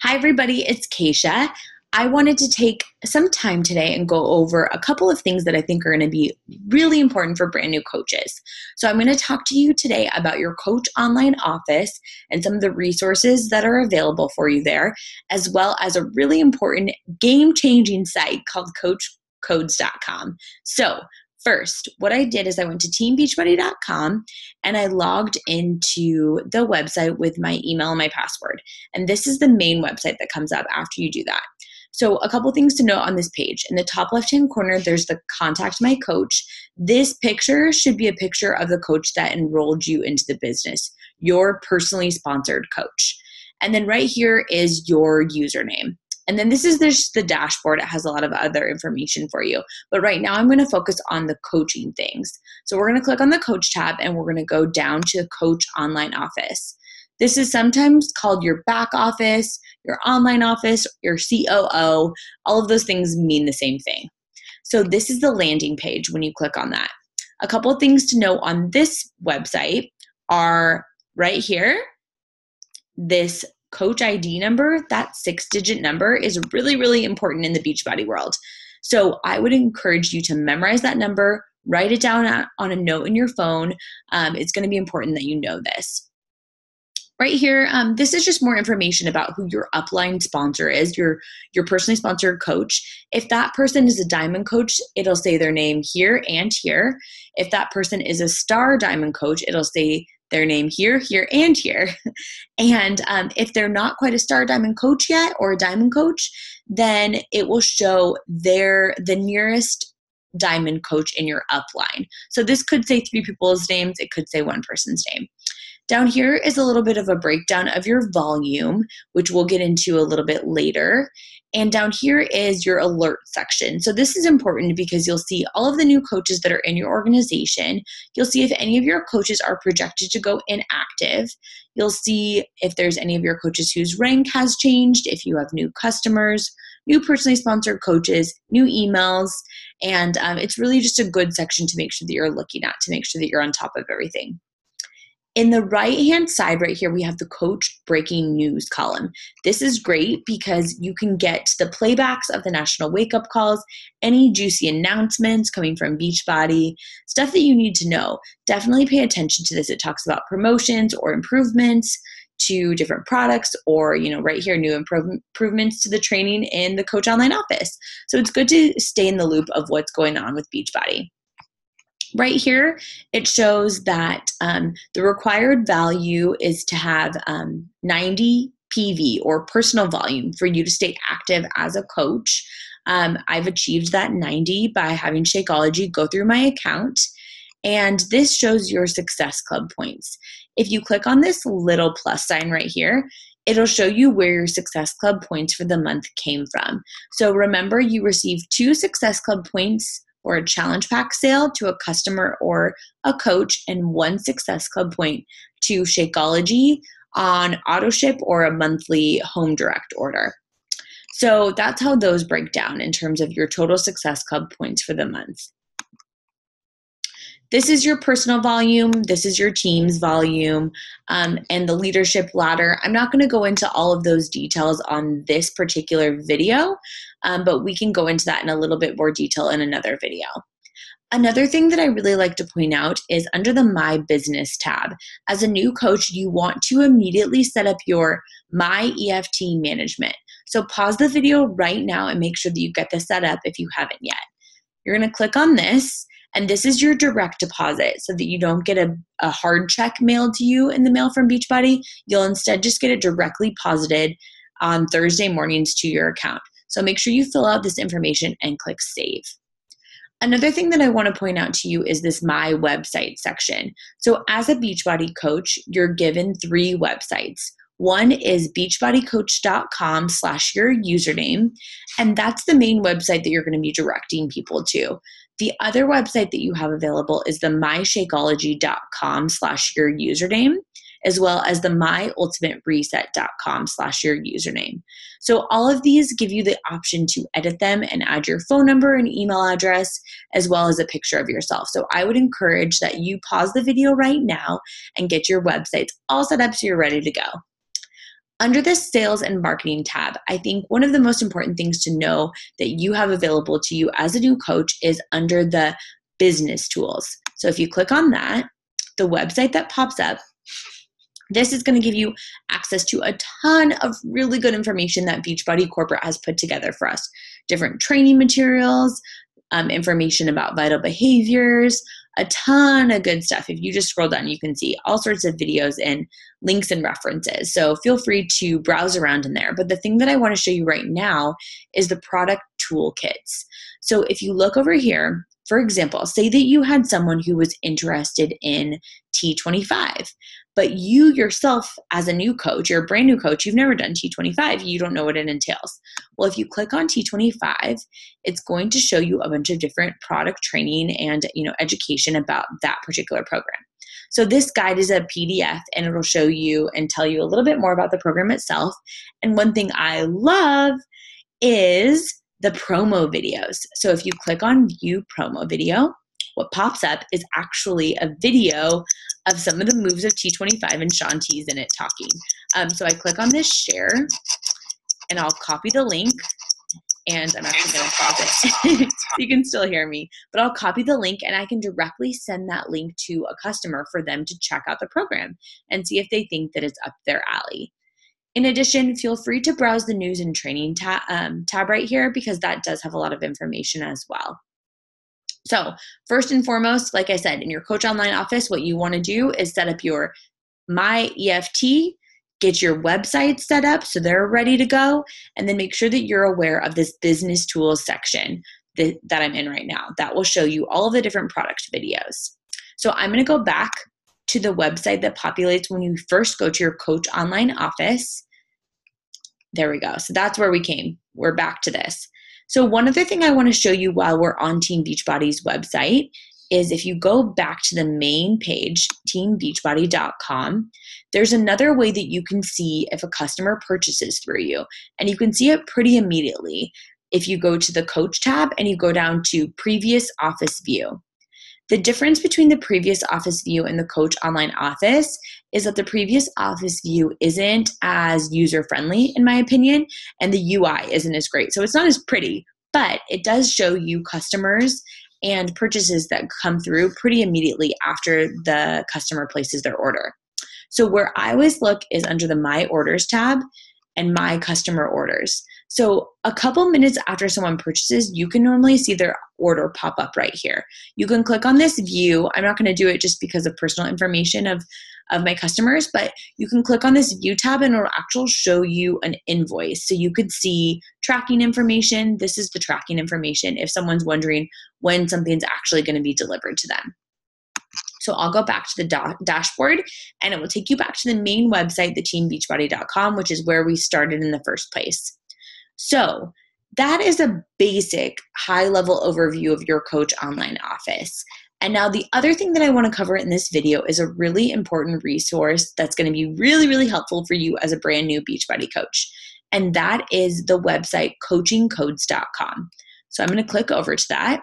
Hi, everybody. It's Keisha. I wanted to take some time today and go over a couple of things that I think are going to be really important for brand new coaches. So, I'm going to talk to you today about your coach online office and some of the resources that are available for you there, as well as a really important game changing site called coachcodes.com. So, first, what I did is I went to teambeachbody.com and I logged into the website with my email and my password. And this is the main website that comes up after you do that. So, a couple things to note on this page. In the top left-hand corner, there's the contact my coach. This picture should be a picture of the coach that enrolled you into the business, your personally sponsored coach. And then right here is your username. And then this is the dashboard. It has a lot of other information for you. But right now I'm going to focus on the coaching things. So we're going to click on the coach tab and we're going to go down to coach online office. This is sometimes called your back office, your online office, your COO. All of those things mean the same thing. So this is the landing page when you click on that. A couple of things to note on this website are right here, this coach ID number, that 6-digit number is really, really important in the Beachbody world. So I would encourage you to memorize that number, write it down on a note in your phone. It's going to be important that you know this. Right here, this is just more information about who your upline sponsor is, your personally sponsored coach. If that person is a diamond coach, it'll say their name here and here. If that person is a star diamond coach, it'll say their name here, here, and here. And if they're not quite a star diamond coach yet or a diamond coach, then it will show the nearest diamond coach in your upline. So this could say 3 people's names. It could say 1 person's name. Down here is a little bit of a breakdown of your volume, which we'll get into a little bit later. And down here is your alert section. So this is important because you'll see all of the new coaches that are in your organization. You'll see if any of your coaches are projected to go inactive. You'll see if there's any of your coaches whose rank has changed, if you have new customers, new personally sponsored coaches, new emails. And it's really just a good section to make sure that you're looking at, to make sure that you're on top of everything. In the right-hand side right here, we have the coach breaking news column. This is great because you can get the playbacks of the national wake-up calls, any juicy announcements coming from Beachbody, stuff that you need to know. Definitely pay attention to this. It talks about promotions or improvements to different products or, right here, new improvements to the training in the coach online office. So it's good to stay in the loop of what's going on with Beachbody. Right here, it shows that the required value is to have 90 PV or personal volume for you to stay active as a coach. I've achieved that 90 by having Shakeology go through my account. And this shows your Success Club points. If you click on this little plus sign right here, it'll show you where your Success Club points for the month came from. So remember, you received 2 Success Club points or a challenge pack sale to a customer or a coach, and 1 Success Club point to Shakeology on auto ship or a monthly home direct order. So that's how those break down in terms of your total Success Club points for the month. This is your personal volume, this is your team's volume, and the leadership ladder. I'm not going to go into all of those details on this particular video, but we can go into that in a little bit more detail in another video. Another thing that I really like to point out is under the My Business tab. As a new coach, you want to immediately set up your My EFT management. So pause the video right now and make sure that you get this set up if you haven't yet. You're going to click on this. And this is your direct deposit so that you don't get a hard check mailed to you in the mail from Beachbody. You'll instead just get it directly deposited on Thursday mornings to your account. So make sure you fill out this information and click Save. Another thing that I want to point out to you is this My Website section. So as a Beachbody coach, you're given 3 websites. One is beachbodycoach.com/your username, and that's the main website that you're going to be directing people to. The other website that you have available is the myshakeology.com/your username, as well as the myultimatereset.com/your username. So all of these give you the option to edit them and add your phone number and email address, as well as a picture of yourself. So I would encourage that you pause the video right now and get your websites all set up so you're ready to go. Under the sales and marketing tab, I think one of the most important things to know that you have available to you as a new coach is under the business tools. So if you click on that, the website that pops up, this is going to give you access to a ton of really good information that Beachbody Corporate has put together for us. Different training materials, information about vital behaviors, a ton of good stuff. If you just scroll down, you can see all sorts of videos and links and references. So feel free to browse around in there. But the thing that I want to show you right now is the product toolkits. So if you look over here, for example, say that you had someone who was interested in T25, but you yourself as a new coach, you're a brand new coach, you've never done T25, you don't know what it entails. Well, if you click on T25, it's going to show you a bunch of different product training and education about that particular program. So this guide is a PDF and it'll show you and tell you a little bit more about the program itself. And one thing I love is the promo videos. So if you click on view promo video, what pops up is actually a video of some of the moves of T25 and Shanti's in it talking. So I click on this share and I'll copy the link, and I'm actually going to pause it so you can still hear me, but I'll copy the link and I can directly send that link to a customer for them to check out the program and see if they think that it's up their alley. In addition, feel free to browse the news and training tab right here because that does have a lot of information as well. So first and foremost, like I said, in your Coach Online office, what you want to do is set up your My EFT, get your website set up so they're ready to go, and then make sure that you're aware of this business tools section that I'm in right now. That will show you all of the different product videos. So I'm going to go back to the website that populates when you first go to your Coach Online office. There we go. So that's where we came. We're back to this. So one other thing I want to show you while we're on Team Beachbody's website is if you go back to the main page, teambeachbody.com, there's another way that you can see if a customer purchases through you. And you can see it pretty immediately if you go to the Coach tab and you go down to Previous Office View. The difference between the Previous Office View and the Coach Online Office is that the Previous Office View isn't as user-friendly, in my opinion, and the UI isn't as great. So it's not as pretty, but it does show you customers and purchases that come through pretty immediately after the customer places their order. So where I always look is under the My Orders tab and My Customer Orders. So a couple minutes after someone purchases, you can normally see their order pop up right here. You can click on this view. I'm not going to do it just because of personal information of my customers, but you can click on this view tab and it'll actually show you an invoice. So you could see tracking information. This is the tracking information if someone's wondering when something's actually going to be delivered to them. So I'll go back to the dashboard and it will take you back to the main website, the teambeachbody.com, which is where we started in the first place. So that is a basic high-level overview of your Coach Online office. And now the other thing that I want to cover in this video is a really important resource that's going to be really, really helpful for you as a brand new Beachbody coach. And that is the website coachingcodes.com. So I'm going to click over to that.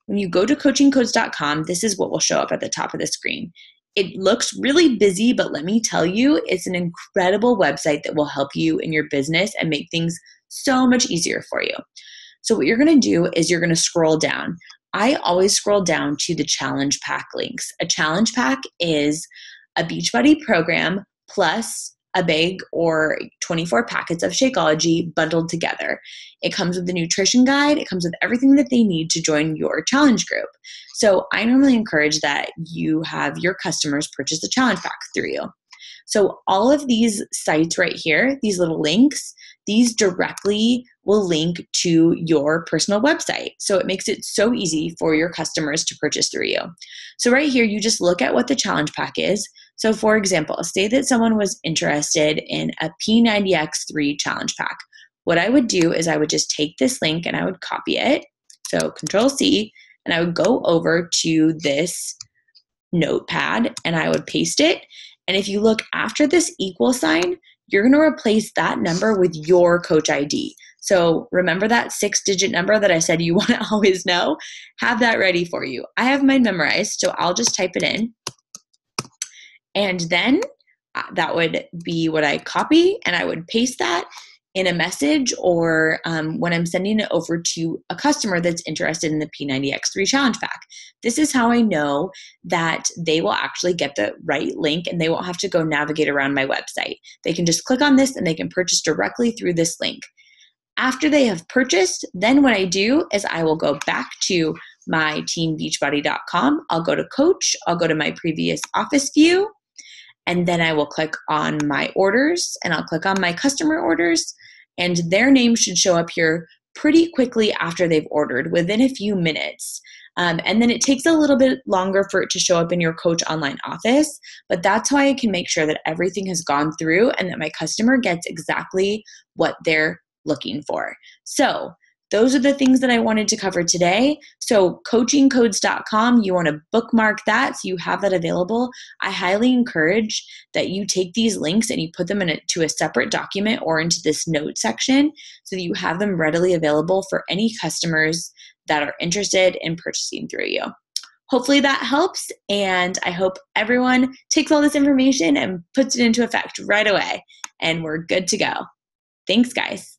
When you go to coachingcodes.com, this is what will show up at the top of the screen. It looks really busy, but let me tell you, it's an incredible website that will help you in your business and make things so much easier for you. So what you're going to do is you're going to scroll down. I always scroll down to the challenge pack links. A challenge pack is a Beachbody program plus a bag or 24 packets of Shakeology bundled together. It comes with the nutrition guide. It comes with everything that they need to join your challenge group. So I normally encourage that you have your customers purchase the challenge pack through you. So all of these sites right here, these little links, these directly will link to your personal website. So it makes it so easy for your customers to purchase through you. So right here, you just look at what the challenge pack is. So for example, say that someone was interested in a P90X3 challenge pack. What I would do is I would just take this link and I would copy it. So Control C, and I would go over to this notepad and I would paste it. And if you look after this equal sign, you're going to replace that number with your coach ID. So remember that 6-digit number that I said you want to always know? Have that ready for you. I have mine memorized, so I'll just type it in. And then that would be what I copy, and I would paste that in a message or when I'm sending it over to a customer that's interested in the P90X3 Challenge Pack. This is how I know that they will actually get the right link and they won't have to go navigate around my website. They can just click on this and they can purchase directly through this link. After they have purchased, then what I do is I will go back to my teambeachbody.com. I'll go to coach, I'll go to my previous office view, and then I will click on my orders and I'll click on my customer orders, and their name should show up here pretty quickly after they've ordered, within a few minutes. And then it takes a little bit longer for it to show up in your Coach Online office, but that's how I can make sure that everything has gone through and that my customer gets exactly what they're looking for. So those are the things that I wanted to cover today. So coachingcodes.com, you want to bookmark that so you have that available. I highly encourage that you take these links and you put them into a separate document or into this note section so that you have them readily available for any customers that are interested in purchasing through you. Hopefully that helps, and I hope everyone takes all this information and puts it into effect right away, and we're good to go. Thanks, guys.